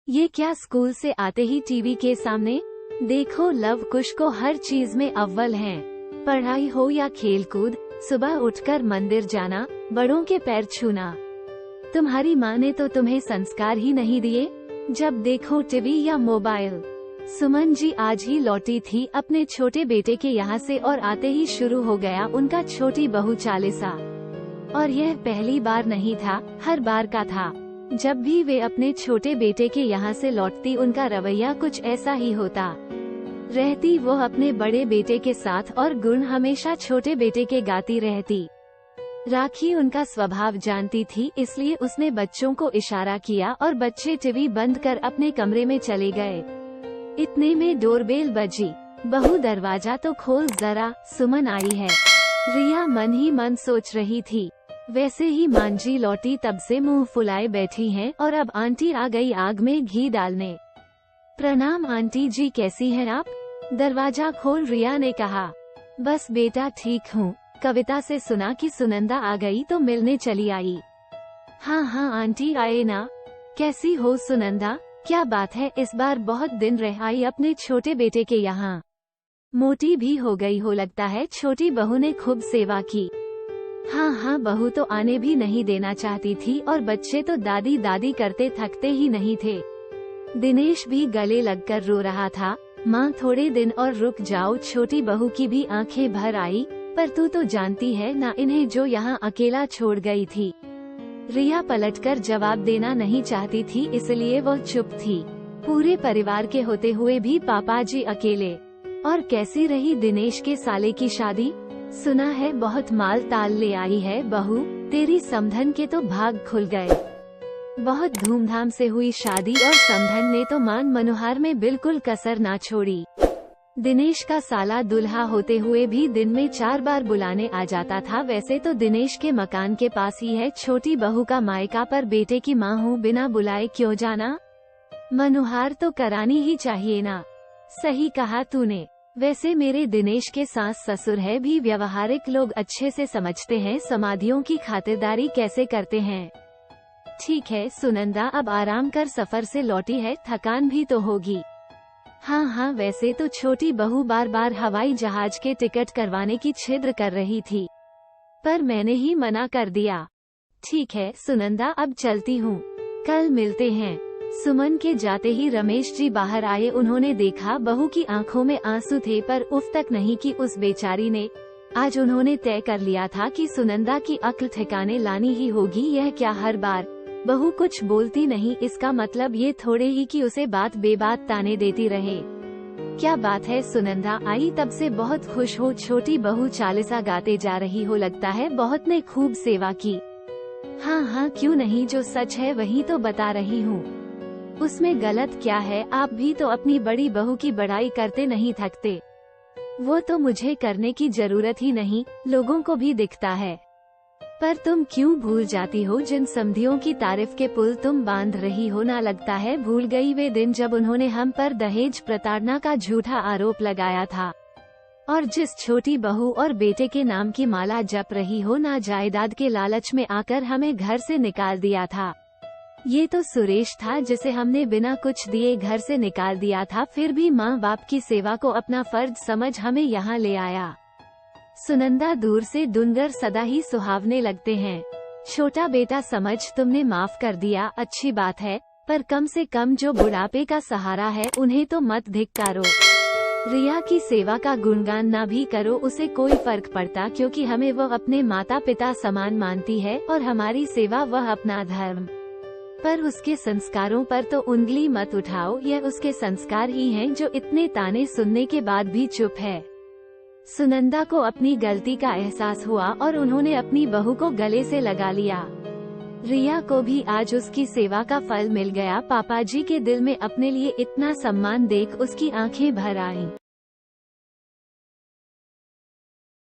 ये क्या स्कूल से आते ही टीवी के सामने? देखो लव कुश को हर चीज में अव्वल हैं। पढ़ाई हो या खेलकूद, सुबह उठकर मंदिर जाना, बड़ों के पैर छूना। तुम्हारी माँ ने तो तुम्हें संस्कार ही नहीं दिए, जब देखो टीवी या मोबाइल। सुमन जी आज ही लौटी थी अपने छोटे बेटे के यहाँ से और आते ही शुरू हो गया उनका छोटी बहू चालीसा। और यह पहली बार नहीं था, हर बार का था। जब भी वे अपने छोटे बेटे के यहाँ से लौटती उनका रवैया कुछ ऐसा ही होता। रहती वो अपने बड़े बेटे के साथ और गुण हमेशा छोटे बेटे के गाती रहती। राखी उनका स्वभाव जानती थी, इसलिए उसने बच्चों को इशारा किया और बच्चे टीवी बंद कर अपने कमरे में चले गए। इतने में डोरबेल बजी। बहू दरवाजा तो खोल जरा, सुमन आई है। रिया मन ही मन सोच रही थी। वैसे ही मांझी लौटी तब से मुंह फुलाए बैठी हैं और अब आंटी आ गई आग में घी डालने। प्रणाम आंटी जी, कैसी हैं आप? दरवाजा खोल रिया ने कहा। बस बेटा ठीक हूँ, कविता से सुना कि सुनंदा आ गई तो मिलने चली आई। हाँ हाँ आंटी आए ना। कैसी हो सुनंदा, क्या बात है इस बार बहुत दिन रह आई अपने छोटे बेटे के यहाँ? मोटी भी हो गई हो लगता है, छोटी बहू ने खूब सेवा की। हाँ हाँ बहू तो आने भी नहीं देना चाहती थी और बच्चे तो दादी दादी करते थकते ही नहीं थे। दिनेश भी गले लगकर रो रहा था। माँ थोड़े दिन और रुक जाओ, छोटी बहू की भी आंखें भर आई। पर तू तो जानती है ना इन्हें जो यहाँ अकेला छोड़ गई थी। रिया पलटकर जवाब देना नहीं चाहती थी, इसलिए वो चुप थी। पूरे परिवार के होते हुए भी पापा जी अकेले। और कैसी रही दिनेश के साले की शादी? सुना है बहुत माल ताल ले आई है बहू, तेरी समधन के तो भाग खुल गए। बहुत धूमधाम से हुई शादी और समधन ने तो मान मनोहार में बिल्कुल कसर ना छोड़ी। दिनेश का साला दुल्हा होते हुए भी दिन में 4 बार बुलाने आ जाता था। वैसे तो दिनेश के मकान के पास ही है छोटी बहू का मायका, पर बेटे की माँ हूँ, बिना बुलाए क्यों जाना? मनोहार तो करानी ही चाहिए ना। सही कहा तूने। वैसे मेरे दिनेश के सास ससुर है भी व्यवहारिक लोग, अच्छे से समझते हैं समाधियों की खातिरदारी कैसे करते हैं। ठीक है सुनंदा, अब आराम कर, सफर से लौटी है, थकान भी तो होगी। हाँ हाँ वैसे तो छोटी बहू बार बार हवाई जहाज के टिकट करवाने की छिद्र कर रही थी, पर मैंने ही मना कर दिया। ठीक है सुनंदा, अब चलती हूँ, कल मिलते हैं। सुमन के जाते ही रमेश जी बाहर आए। उन्होंने देखा बहू की आंखों में आंसू थे, पर उफ तक नहीं की उस बेचारी ने। आज उन्होंने तय कर लिया था कि सुनंदा की अक्ल ठिकाने लानी ही होगी। यह क्या हर बार बहू कुछ बोलती नहीं, इसका मतलब ये थोड़े ही कि उसे बात बेबात ताने देती रहे। क्या बात है सुनंदा आई तब से बहुत खुश हो, छोटी बहू चालीसा गाते जा रही हो, लगता है बहुत ने खूब सेवा की। हाँ हाँ क्यों नहीं, जो सच है वही तो बता रही हूँ, उसमें गलत क्या है? आप भी तो अपनी बड़ी बहू की बड़ाई करते नहीं थकते। वो तो मुझे करने की जरूरत ही नहीं, लोगों को भी दिखता है। पर तुम क्यों भूल जाती हो जिन समधियों की तारीफ के पुल तुम बांध रही हो? ना लगता है भूल गई वे दिन जब उन्होंने हम पर दहेज प्रताड़ना का झूठा आरोप लगाया था, और जिस छोटी बहू और बेटे के नाम की माला जप रही हो, ना जायदाद के लालच में आकर हमें घर से निकाल दिया था। ये तो सुरेश था जिसे हमने बिना कुछ दिए घर से निकाल दिया था, फिर भी माँ बाप की सेवा को अपना फर्ज समझ हमें यहाँ ले आया। सुनंदा दूर से डूंगर सदा ही सुहावने लगते हैं। छोटा बेटा समझ तुमने माफ कर दिया, अच्छी बात है, पर कम से कम जो बुढ़ापे का सहारा है उन्हें तो मत धिक्कारो। रिया की सेवा का गुणगान ना भी करो, उसे कोई फर्क पड़ता, क्योंकि हमें वह अपने माता पिता समान मानती है और हमारी सेवा वह अपना धर्म। पर उसके संस्कारों पर तो उंगली मत उठाओ, यह उसके संस्कार ही हैं जो इतने ताने सुनने के बाद भी चुप है। सुनंदा को अपनी गलती का एहसास हुआ और उन्होंने अपनी बहू को गले से लगा लिया। रिया को भी आज उसकी सेवा का फल मिल गया। पापाजी के दिल में अपने लिए इतना सम्मान देख उसकी आंखें भर आईं।